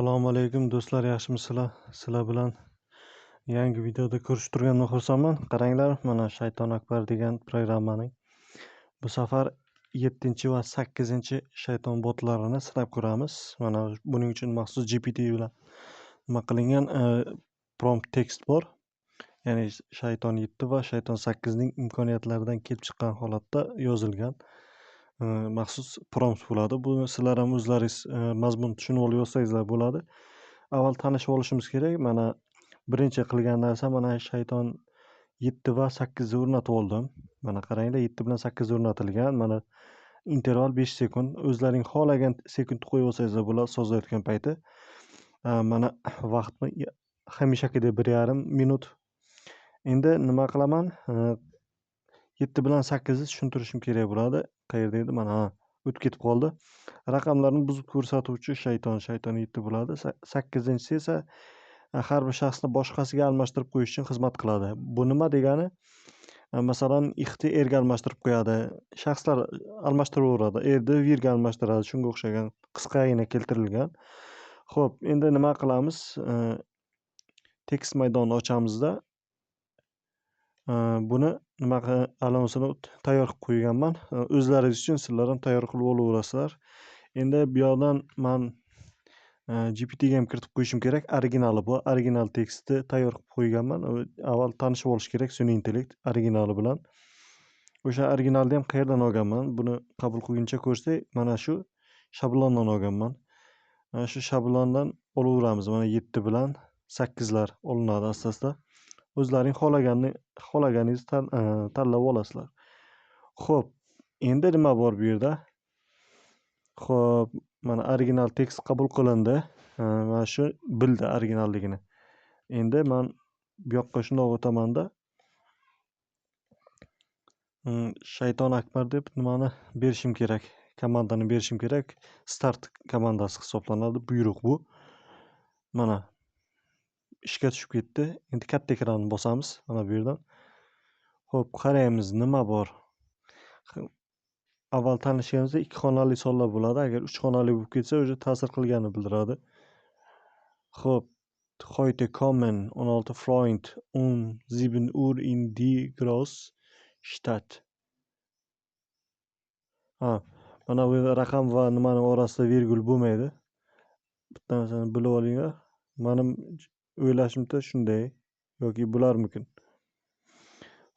Assalomu alaykum do'stlar, yaxshimisizlar? Sizlar bilan yangi videoda ko'rishib turganimdan xursandman. Qaranglar, mana Shayton Akbar degan programmaning bu safar 7 va 8 shayton botlarini sinab ko'ramiz. Mana buning uchun maxsus GPT bilan nima qilingan prompt text bor. Ya'ni Shayton 7 va Shayton 8 ning imkoniyatlaridan kelib chiqqan holatda yozilgan maxsus prompt bo'ladi. Buni sizlar ham o'zlaringiz mazmun tushunib olib yozsangizlar bo'ladi. Avval tanishib olishimiz kerak. Mana birinchi qilgan narsa, mana Shayton 7 va 8 ni o'rnatib oldim. Mana qaranglar, 7 bilan 8 o'rnatilgan. Mana interval 5 sekund. O'zlaring xohlagan sekundni qo'yib olsangizlar bo'ladi sozlayotgan payti. Mana vaqtni hamishakidek 1,5 minut. Endi nima qilaman? 7 bilan 8 ni tushuntirishim kerak bo'ladi. Qayerda edi? Mana o'tib ketib qoldi. Raqamlarni buzib ko'rsatuvchi shayton 7 bo'ladi. 8-inchisi esa har bir shaxsni boshqasiga almashtirib qo'yish uchun xizmat qiladi. Bu nima degani? Masalan, ixni erga almashtirib qo'yadi. Shaxslar almashtiraveradi. Erni virga almashtiradi. Shunga o'xshagan qisqagina keltirilgan. Xo'p, endi nima qilamiz? Tekst maydonini ochamiz-da. Buni anonsini tayyor qilib qo'yganman. O'zlaringiz uchun sizlar ham tayyor qilib olaverasizlar. Endi bu yoqdan men GPT ga ham kiritib qo'yishim kerak. Originali bu. Original tekstni tayyor qilib qo'yganman. Avval tanishib olish kerak sun'iy intellekt originali bilan. O'sha originalni ham qayerdan olganman? Buni qabul qilguncha ko'rsak, mana shu shablondan olganman. Mana shu shablondan olaveramiz. Mana 7 bilan 8 lar olinadi asta-asta. O'zlaring xohlaganingizni tanlab olasizlar. Xo'p, endi nima bor bu yerda? Xo'p, mana original tekst qabul qilindi. Mana shu bildi originalligini. Endi men bu yoqqa shundoq o'taman-da. Shayton Akbar deb nimani berishim kerak? Komandani berishim kerak. Start komandasi hisoblanadi. Buyruq bu. Mana ishga tushib ketdi. Endi katta ekranni bosamiz mana bu yerdan. Xo'p, qaraymiz nima bor. Avval tanishganimizda 2 xonali sonlar bo'ladi. Agar 3 xonali bo'lib ketsa, o'sha ta'sir qilganini bildiradi. Xo'p, heute kommen 16 Freund 7 Uhr in die Großstadt. Mana bu raqam va nimaning orasida virgul bo'lmaydi. Bitta narsani bilib olinglar. Mening o'ylashimcha shunday yoki bo'larmikin.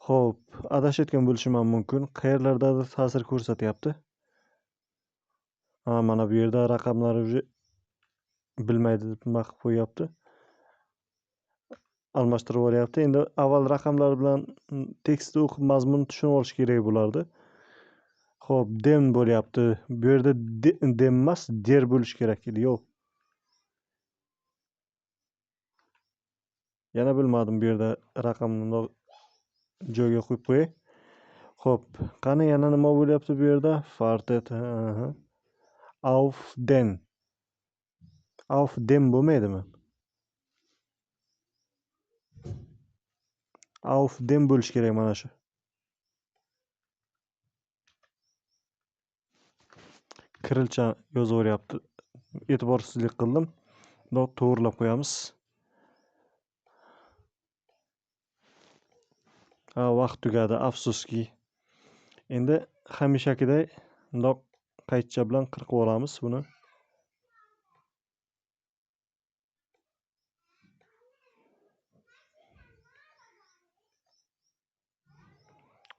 Xo'p, adashayotgan bo'lishim ham mumkin. Qayerlardadir ta'sir ko'rsatyapti. Mana bu yerda raqamlar bilmaydi deb nima qilib qo'yapti. Almashtirib yuboryapti. Endi avval raqamlar bilan tekstni o'qib mazmunni tushunib olish kerak bo'lardi. Xo'p, dem bo'lyapti. Bu yerda dem emas, der bo'lish kerak edi. Yo'q. Yana bilmadim, bu yerda raqamni joyga qo'yib qo'yay. Xo'p, qani yana nima bo'lyapti bu yerda? Fartet. Auf den. Auf dem bo'lmaydimi? Auf dem bo'lish kerak mana shu. Kirilcha yozaveryapti. E'tiborsizlik qildim. Bundoq to'g'rilab qo'yamiz. Vaqt tugadi, afsuski. Endi hamishagiday bundoq qaytcha bilan qirqib olamiz buni.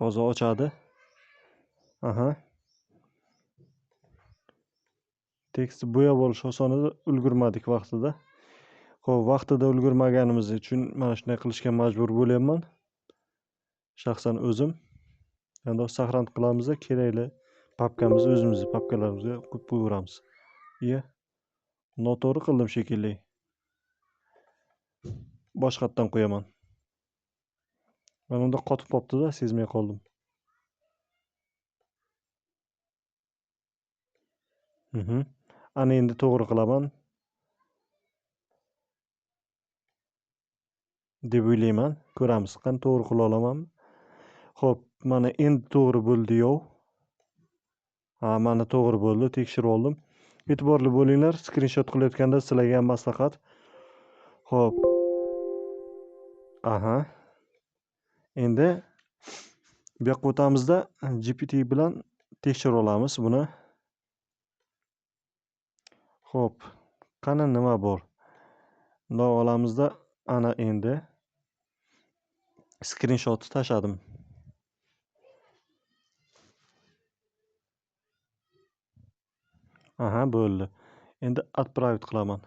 Hozir ochadi. Tekstni bo'yab olish oson edi, ulgurmadik vaqtida. Xo'p, vaqtida ulgurmaganimiz uchun mana shunday qilishga majbur bo'lyapman. Shaxsan o'zim. Endi saqlanib qilamiz, kerakli papkamizni o'zimizning papkalarimizga qo'yib qo'yaveramiz. Noto'g'ri qildim shekilli. Boshqatdan qo'yaman. Men unda qotib qopti-da, sezmay qoldim. Ana endi to'g'ri qilaman deb o'ylayman. Ko'ramiz, qani to'g'ri qila olamanmi? Xo'p, mana endi to'g'ri bo'ldi-yov. Mana to'g'ri bo'ldi, tekshirib oldim. E'tiborli bo'linglar, skrinshot qilayotganda sizlarga ham maslahat. Xo'p. Aha. Endi bu yoqqa o'tamizda GPT bilan tekshirib olamiz buni. Xo'p. Qani nima bor? Bundoq olamizda ana endi skrinshotni tashladim. Aha, bo'ldi. Endi отправить qilaman.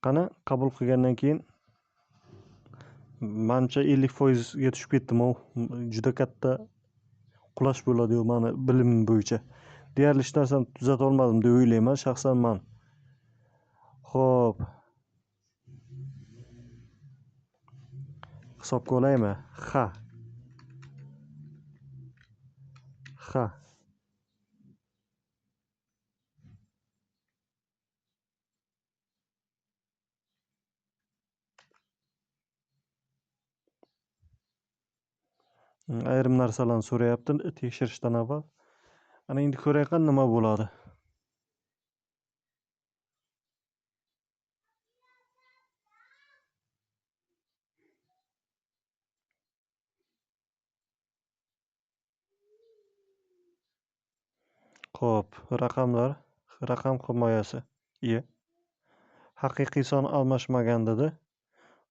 Qani qabul qilgandan keyin menimcha 50% ga tushib ketdim-ku. Juda katta qulash bo'ladi meni bilimim bo'yicha. Deyarli hech narsani tuzata olmadim deb o'ylayman shaxsan men. Xo'p. Hisobga olaymi? Ha. Ayrim narsalarni so'rayapti tekshirishdan avval. Ana endi ko'rayotgan nima bo'ladi. Xo'p, raqam himoyasi. Haqiqiy son almashmagan dedi.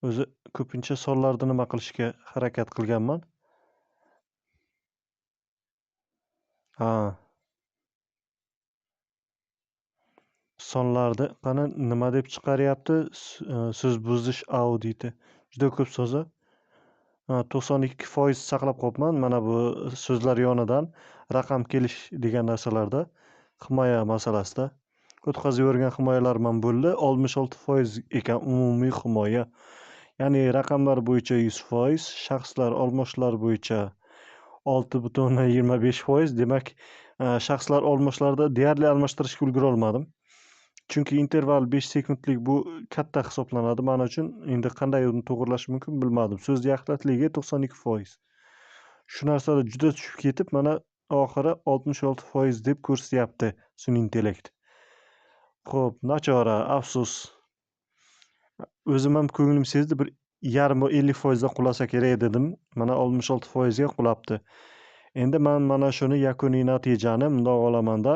O'zi ko'pincha sonlarni nima qilishga harakat qilganman. Ha. Sonlarni qani nima deb chiqaryapti? So'z buzish auditi. Juda ko'p so'zi. 92% saqlab qolibman. Mana bu so'zlar yonidan raqam kelish degan narsalarda himoya masalasida o'tkazib yuborgan himoyalarim ham bo'ldi. 66% ekan umumiy himoya. Ya'ni raqamlar bo'yicha 100%, shaxslar almashlar bo'yicha 6,25%. Demak, shaxslar almashlarda deyarli almashtirishga ulgura olmadim. Chunki interval 5 sekundlik bu katta hisoblanadi men uchun. Endi qanday uni to'g'irlash mumkin bilmadim. So'z yaxlitligi 92%. Shu narsada juda tushib ketib, mana oxiri 66% deb ko'rsatyapti sun'iy intellekt. Xo'p, nachora, afsus. O'zim ham ko'nglim sezdi, bir yarmi 50% da qulasa kerak dedim. Mana 66% ga qulabdi. Endi men mana shuni yakuniy natijani bundoq olamanda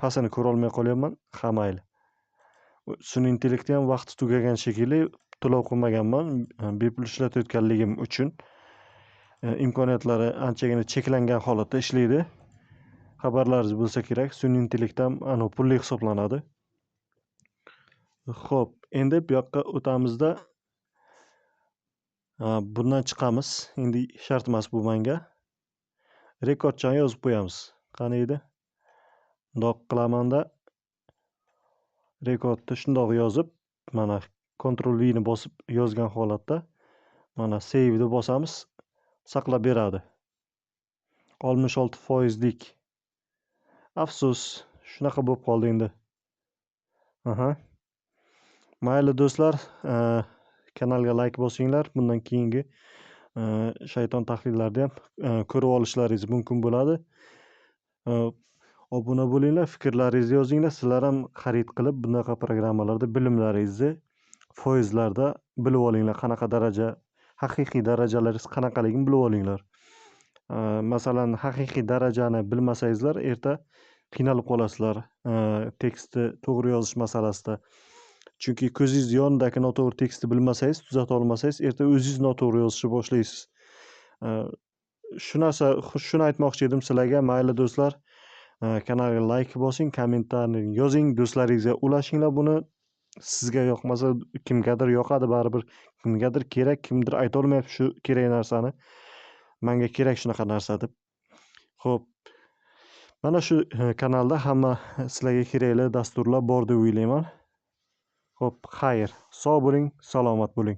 pasini ko'ra olmay qolyapman. Ha, mayli. Sun'iy intellektga ham vaqti tugagan shekilli, to'lov qilmaganman bepul ishlatayotganligim uchun. Imkoniyatlari anchagina cheklangan holatda ishlaydi. Xabarlaringiz bo'lsa kerak, sun'iy intellekt ham pulli hisoblanadi. Xo'p, endi bu yoqqa o'tamizda bundan chiqamiz. Endi shart emas bu menga. Rekordchani yozib qo'yamiz. Qani edi? Bundoq qilamanda rekordni shundoq yozib, mana Ctrl V ni bosib yozgan holatda mana save ni bosamiz, saqlab beradi. 66% lik. Afsus, shunaqa bo'lib qoldi endi. Aha. Mayli do'stlar, kanalga like bosinglar. Bundan keyingi shayton tahlillarni ham ko'rib olishlaringiz mumkin bo'ladi. Obuna bo'linglar, fikrlaringizni yozinglar. Sizlar ham xarid qilib bunaqa programmalarda bilimlaringizni foizlarda bilib olinglar. Qanaqa daraja, haqiqiy darajalaringiz qanaqaligini bilib olinglar. Masalan, haqiqiy darajani bilmasangizlar, erta qiynalib qolasizlar tekstni to'g'ri yozish masalasida. Chunki ko'zingiz yonidagi noto'g'ri tekstni bilmasangiz, tuzata olmasangiz, erta o'zingiz noto'g'ri yozishni boshlaysiz. Shuni aytmoqchi edim sizlarga. Mayli do'stlar, kanalga like bosing, kommentariyni yozing, do'stlaringizga ulashinglar buni. Sizga yoqmasa, kimgadir yoqadi baribir. Kimgadir kerak, kimdir ayta olmayapti shu kerak narsani. Menga kerak shunaqa narsa deb. Xo'p. Mana shu kanalda hamma sizlarga kerakli dasturlar bor deb o'ylayman. Xo'p, xayr. Sog' bo'ling, salomat bo'ling.